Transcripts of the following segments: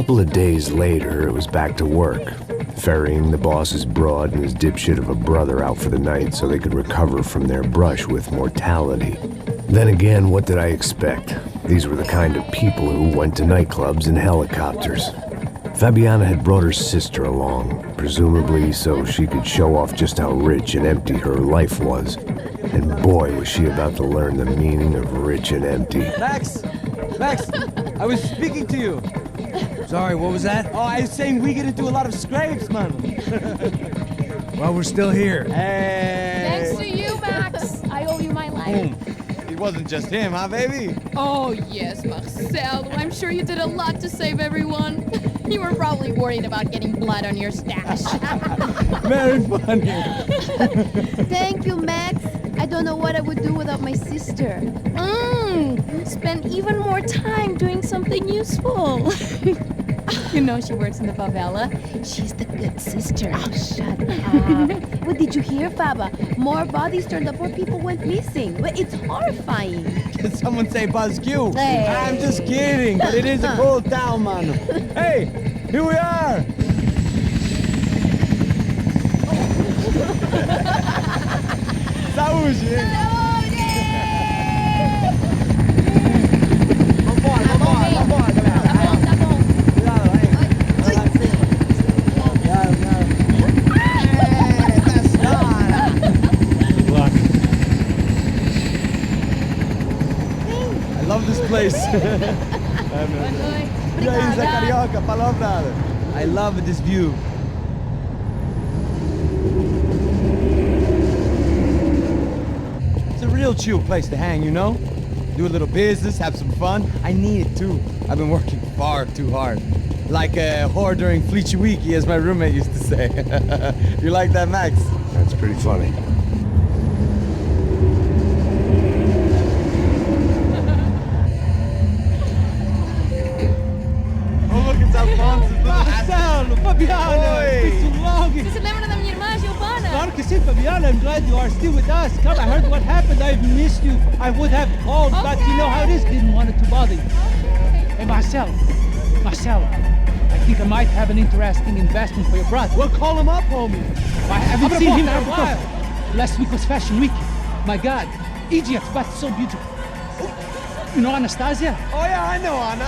couple of days later, it was back to work, ferrying the boss's broad and his dipshit of a brother out for the night so they could recover from their brush with mortality. Then again, what did I expect? These were the kind of people who went to nightclubs in helicopters. Fabiana had brought her sister along, presumably so she could show off just how rich and empty her life was. And boy, was she about to learn the meaning of rich and empty. Max! Max! I was speaking to you! Sorry, what was that? Oh, I was saying we get to do a lot of scrapes, man. Well, we're still here. Hey! Thanks to you, Max. I owe you my life. It wasn't just him, huh, baby? Oh, yes, Marcel. I'm sure you did a lot to save everyone. You were probably worried about getting blood on your stash. Very funny. Thank you, Max. I don't know what I would do without my sister. Spend even more time doing something useful. You know she works in the favela. She's the good sister. Oh, shut up. What did you hear, Faba? More bodies turned up where people went missing. Well, it's horrifying. Did someone say Buzz Q? Hey. I'm just kidding, but it is a cool town, man. Hey, here we are. Saúde! Vambora, galera. Tá bom. Cuidado, aí. Good luck. I love this place. E aí, Zé Carioca, palavra. I love this view. It's a real chill place to hang, you know? Do a little business, have some fun. I need it too. I've been working far too hard. Like a whore during Fleechy Weeky, as my roommate used to say. You like that, Max? That's pretty funny. Oh, look, it's Alfonso's little Marcelo, Fabiana, it's been too long. Você se lembra da minha irmã, Giovanna? Claro que sim, Fabiana. I'm glad you are still with us. Come, I heard what happened. I've missed you. I would have called, but you know how it is. Didn't want it to bother you. Hey, Marcelo, I think I might have an interesting investment for your brother. Well, call him up, homie. I haven't seen him for a while. Last week was Fashion Week. My God, Egypt, but so beautiful. You know Anastasia? Oh, yeah, I know, Anna.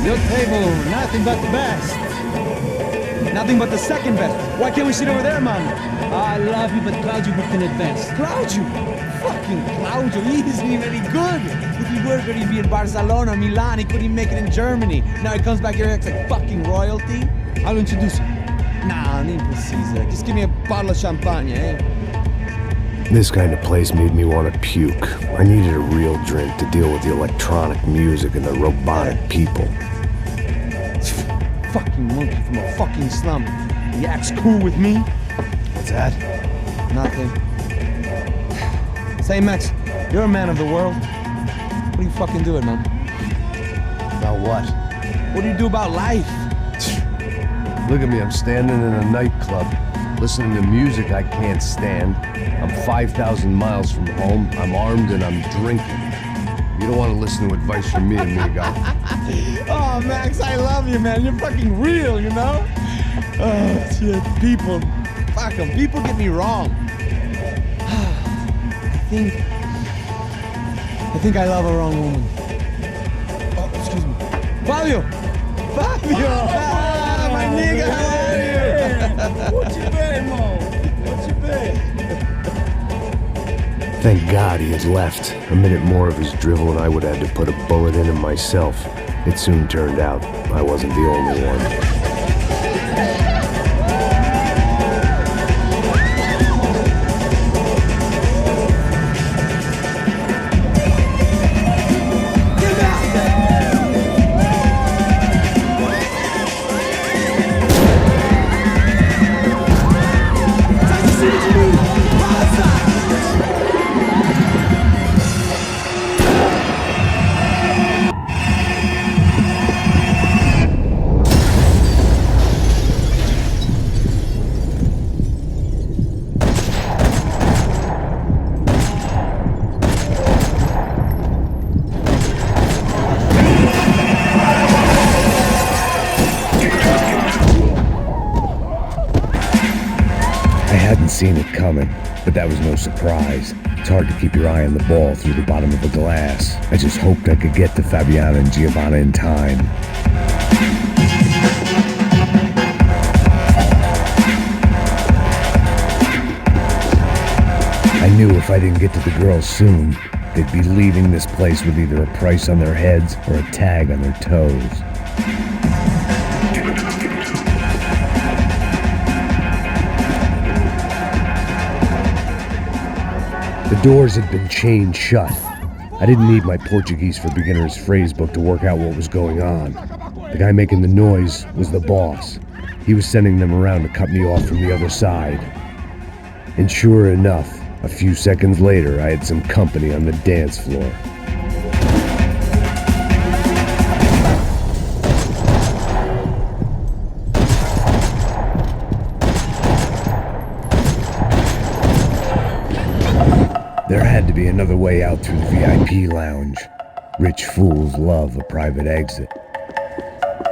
Your table, nothing but the best. Nothing but the second best. Why can't we sit over there, man? I love you, but Claudio booked in advance. Claudio! Fucking Claudio, he isn't even any good. If he were going to be in Barcelona, Milan, he couldn't make it in Germany. Now he comes back here and acts like fucking royalty. I'll introduce you. Nah, nem precisa. Just give me a bottle of champagne, eh? This kind of place made me want to puke. I needed a real drink to deal with the electronic music and the robotic people. Fucking monkey from a fucking slum. He acts cool with me. What's that? Nothing. Say, Max, you're a man of the world. What are you fucking doing, man? About what? What do you do about life? Look at me, I'm standing in a nightclub, listening to music I can't stand. I'm 5,000 miles from home, I'm armed and I'm drinking. You don't want to listen to advice from me, amigo. Oh, Max, I love you, man. You're fucking real, you know? Oh, shit. People. Fuck them. People get me wrong. I think I love a wrong woman. Fabio! Fabio! Ah, my nigga, how are you? What you been, Mo? What you been? Thank God he had left. A minute more of his drivel and I would have had to put a bullet in him myself. It soon turned out I wasn't the only one. Seen it coming, but that was no surprise. It's hard to keep your eye on the ball through the bottom of a glass. I just hoped I could get to Fabiana and Giovanna in time. I knew if I didn't get to the girls soon, they'd be leaving this place with either a price on their heads or a tag on their toes. The doors had been chained shut. I didn't need my Portuguese for Beginners phrase book to work out what was going on. The guy making the noise was the boss. He was sending them around to cut me off from the other side. And sure enough, a few seconds later, I had some company on the dance floor. There had to be another way out through the VIP lounge. Rich fools love a private exit.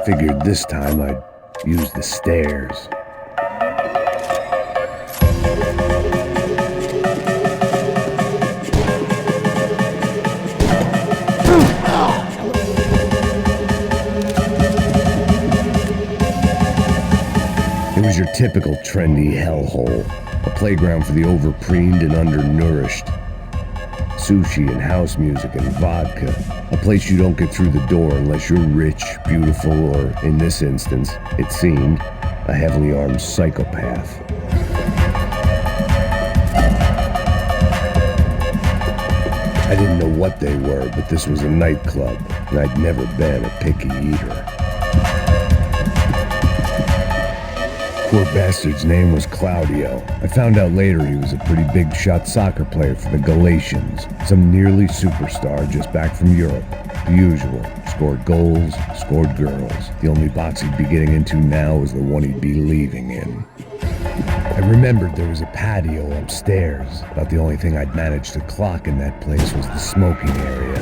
Figured this time I'd use the stairs. It was your typical trendy hellhole, a playground for the overpreened and undernourished. Sushi and house music and vodka. A place you don't get through the door unless you're rich, beautiful, or, in this instance, it seemed, a heavily armed psychopath. I didn't know what they were, but this was a nightclub, and I'd never been a picky eater. Poor bastard's name was Claudio. I found out later he was a pretty big shot soccer player for the Galatians, some nearly superstar just back from Europe. The usual. Scored goals, scored girls. The only box he'd be getting into now was the one he'd be leaving in. I remembered there was a patio upstairs. About the only thing I'd managed to clock in that place was the smoking area.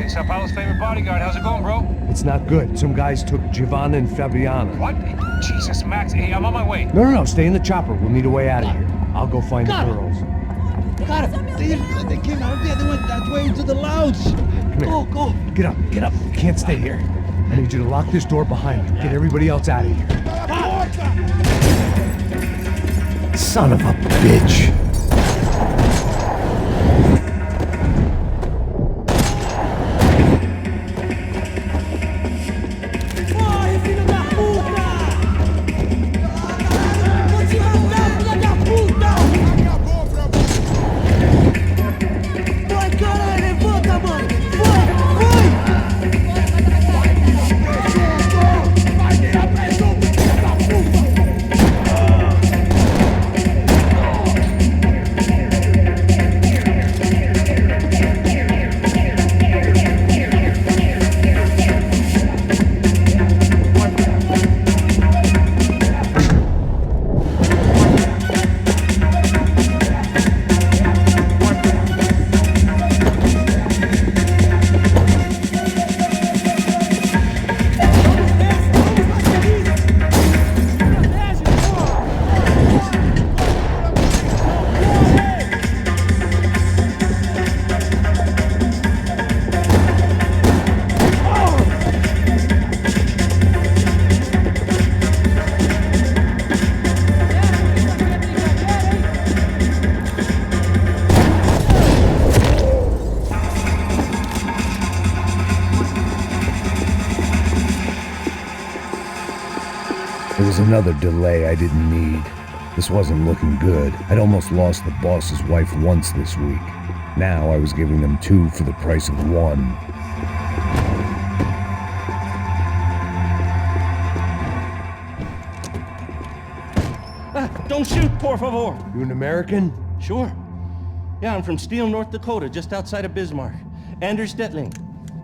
Sao Paulo's favorite bodyguard. How's it going, bro? It's not good. Some guys took Giovanna and Fabiana. What? Jesus, Max. Hey, I'm on my way. No. Stay in the chopper. We'll need a way out of here. I'll go find the girls. Got it. They came out there. They went that way into the lounge. Go. Get up. You can't stay here. I need you to lock this door behind you. Get everybody else out of here. Son of a bitch. Vai, cara! It was another delay I didn't need. This wasn't looking good. I'd almost lost the boss's wife once this week. Now I was giving them 2 for the price of 1. Don't shoot, por favor. You an American? Sure. Yeah, I'm from Steele, North Dakota, just outside of Bismarck. Anders Detling.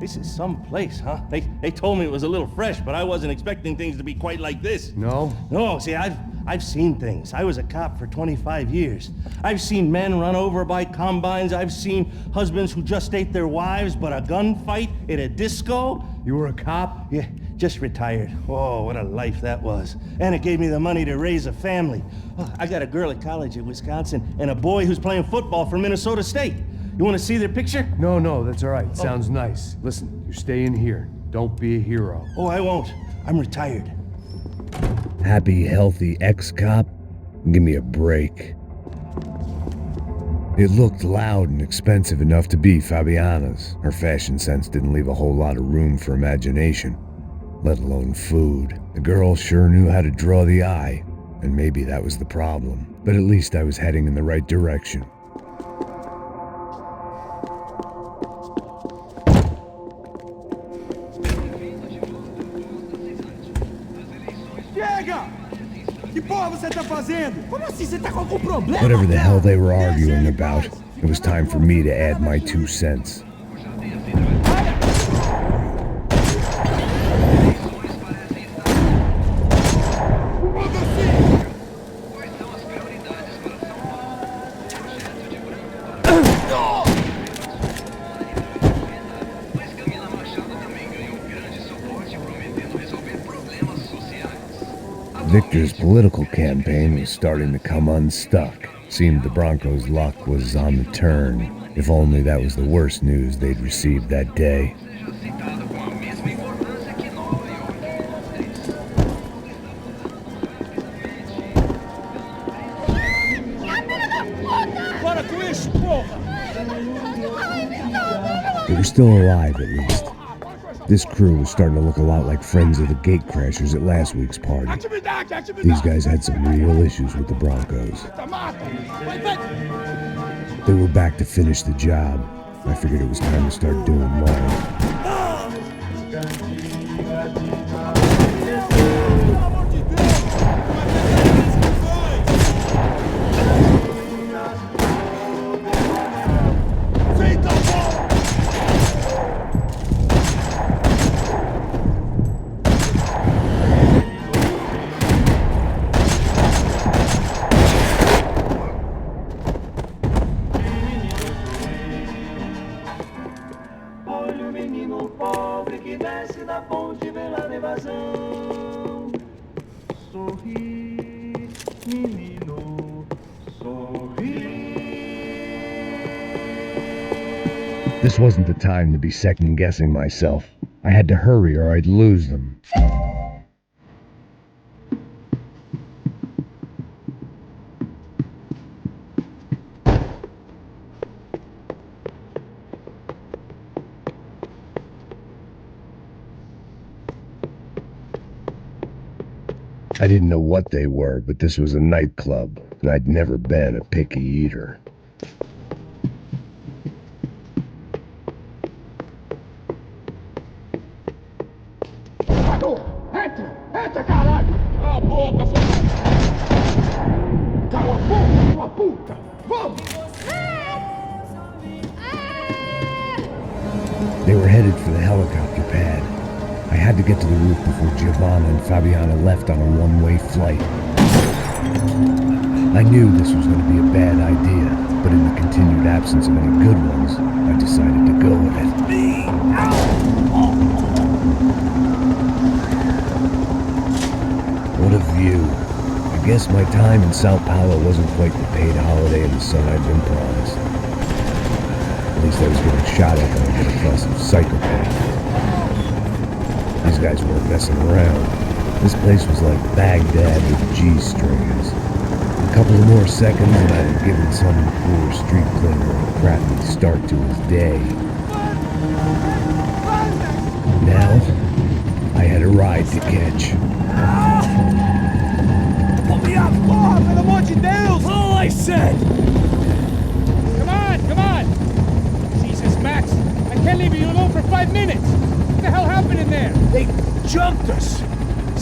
This is some place, huh? They told me it was a little fresh, but I wasn't expecting things to be quite like this. No? No, see, I've seen things. I was a cop for 25 years. I've seen men run over by combines. I've seen husbands who just ate their wives, but a gunfight at a disco. You were a cop? Yeah, just retired. Oh, what a life that was. And it gave me the money to raise a family. Oh, I got a girl at college at Wisconsin and a boy who's playing football for Minnesota State. You want to see their picture? No, that's all right. Sounds nice. Listen, you're staying here. Don't be a hero. Oh, I won't. I'm retired. Happy, healthy ex-cop? Give me a break. It looked loud and expensive enough to be Fabiana's. Her fashion sense didn't leave a whole lot of room for imagination, let alone food. The girl sure knew how to draw the eye, and maybe that was the problem. But at least I was heading in the right direction. Whatever the hell they were arguing about, it was time for me to add my 2 cents. Victor's political campaign was starting to come unstuck. Seemed the Broncos' luck was on the turn. If only that was the worst news they'd received that day. They were still alive, at least. This crew was starting to look a lot like friends of the gatecrashers at last week's party. These guys had some real issues with the Broncos. They were back to finish the job. I figured it was time to start doing mine. This wasn't the time to be second-guessing myself. I had to hurry or I'd lose them. I didn't know what they were, but this was a nightclub, and I'd never been a picky eater. Entra, caralho! Cala a boca, cala a boca, sua puta! Vamos! They were headed for the helicopter pad. I had to get to the roof before Giovanna and Fabiana left on a one-way flight. I knew this was going to be a bad idea, but in the continued absence of any good ones, I decided to go with it. What a view. I guess my time in Sao Paulo wasn't quite the paid holiday in the sun I'd been promised. At least I was getting shot at by a middle-class psychopath. These guys weren't messing around. This place was like Baghdad with G-strings. A couple of more seconds and I'd have given some poor street cleaner a crappy start to his day. Now, I had a ride to catch.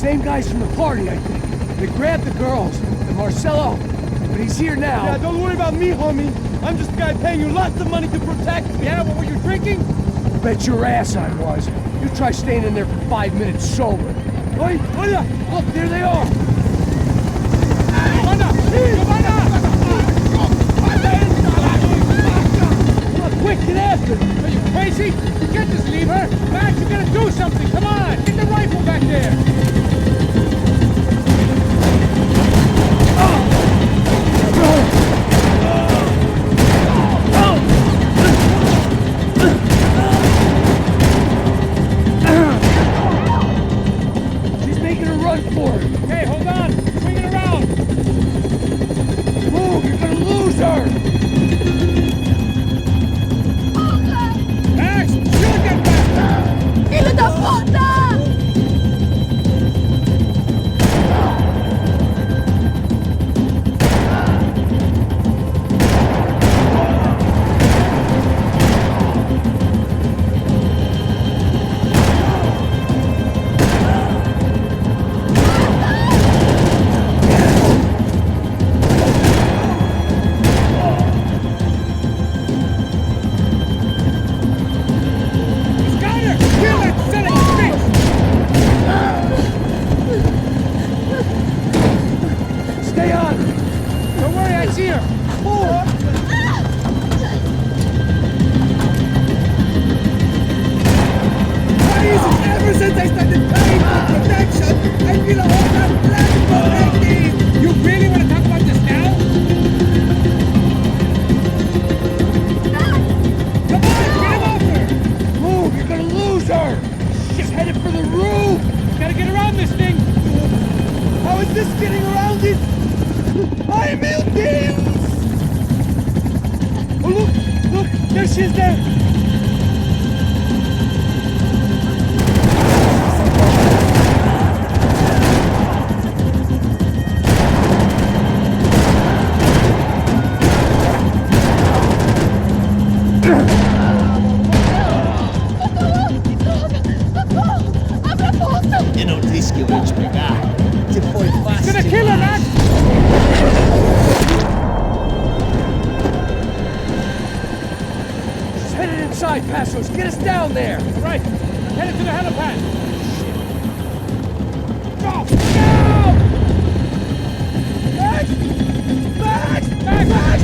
Same guys from the party, I think. They grabbed the girls, and Marcelo, but he's here now. Yeah, don't worry about me, homie. I'm just a guy paying you lots of money to protect me. Yeah, what were you drinking? Bet your ass I was. You try staying in there for 5 minutes sober. Oi, look, there they are. Quick, get after! Are you crazy? You can't just leave her! Max, you gotta do something! Come on! Get the rifle back there! She's making a run for it. Okay, hold on! Swing it around! Move, you're gonna lose her. Max, shoot that bastard! Filho da puta! He's got her! Kill that son of a bitch! Stay on. Don't worry, I see her! Ever since I started paying for protection, I feel a whole lot less protected. You really want to talk about this now? Come on, get him off her! Move, you're gonna lose her. She's headed for the roof. Gotta get around this thing! How is this getting around it? ¡Ay, meu Deus! Oh, look, there she is there. Eu não disse que eu ia te pegar. Você foi fácil. Gonna kill her, Max! She's headed inside, Passos. Get us down there. Right, headed to the helipad! Go! Max! Max! Max! Max!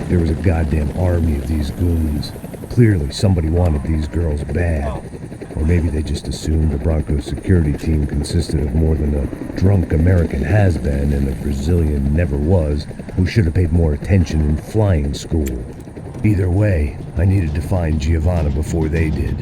There was a goddamn army of these goons. Clearly somebody wanted these girls bad. Or maybe they just assumed the Broncos security team consisted of more than a drunk American has-been and a Brazilian never was who should have paid more attention in flying school. Either way, I needed to find Giovanna before they did.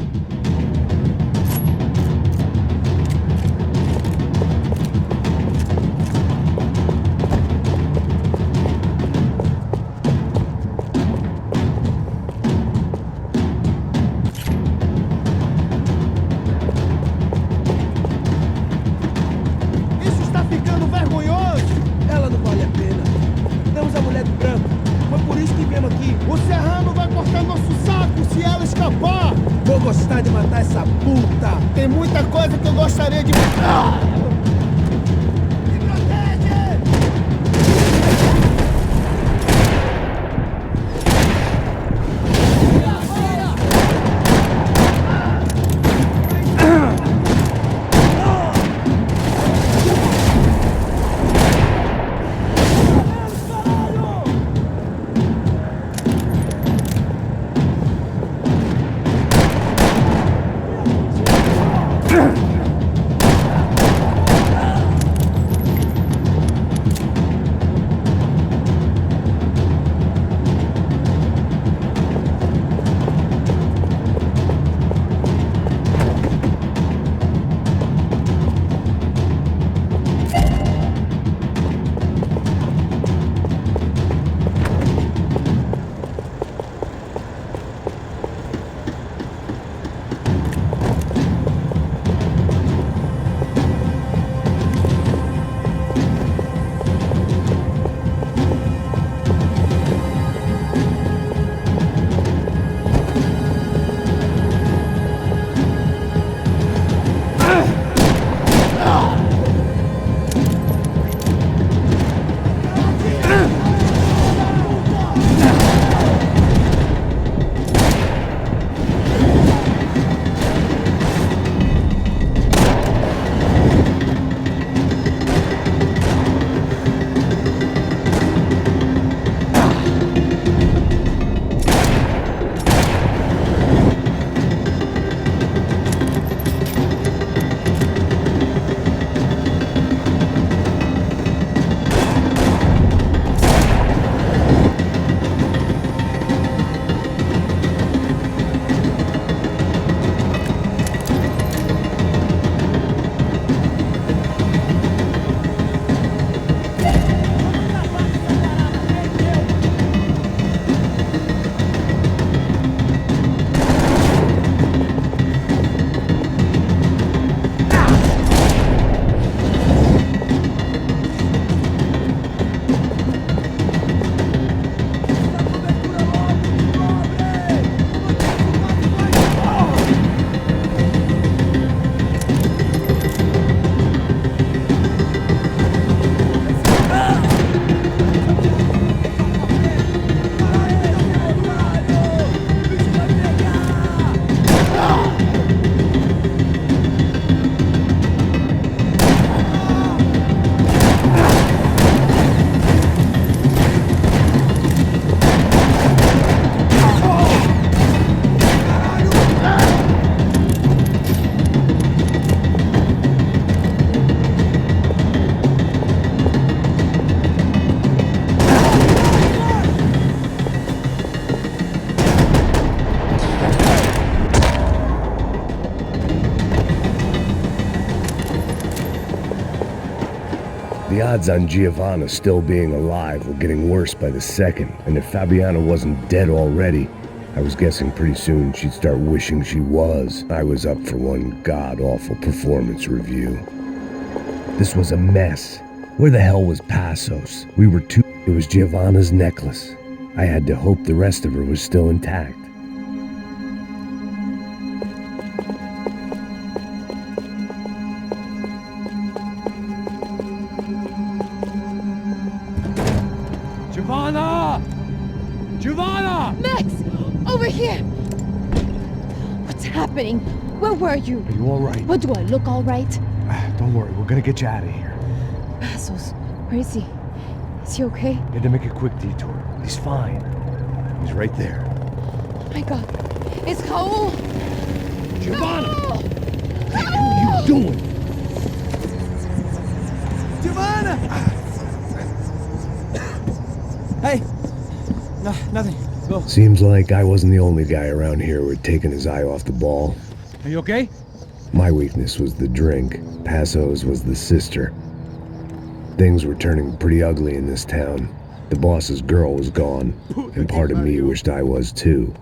Isso está ficando vergonhoso. Ela não vale a pena. Temos a mulher do branco. Foi por isso que viemos aqui. O Serrano vai cortar nosso saco se ela escapar. Vou gostar de matar essa puta. Tem muita coisa que eu gostaria de matar. Me protege! The odds on Giovanna still being alive were getting worse by the second, and if Fabiana wasn't dead already, I was guessing pretty soon she'd start wishing she was. I was up for one god-awful performance review. This was a mess. Where the hell was Passos? It was Giovanna's necklace. I had to hope the rest of her was still intact. Giovanna! Giovanna! Max! Over here! What's happening? Where were you? Are you all right? What, do I look all right? Don't worry, we're gonna get you out of here. Passos, where is he? Is he okay? Had to make a quick detour. He's fine. He's right there. Oh my god. It's Raul! Giovanna! No! What are you doing? Giovanna! Hey! No, nothing. Go. Seems like I wasn't the only guy around here who had taken his eye off the ball. Are you okay? My weakness was the drink. Passos was the sister. Things were turning pretty ugly in this town. The boss's girl was gone, and part of me wished I was too.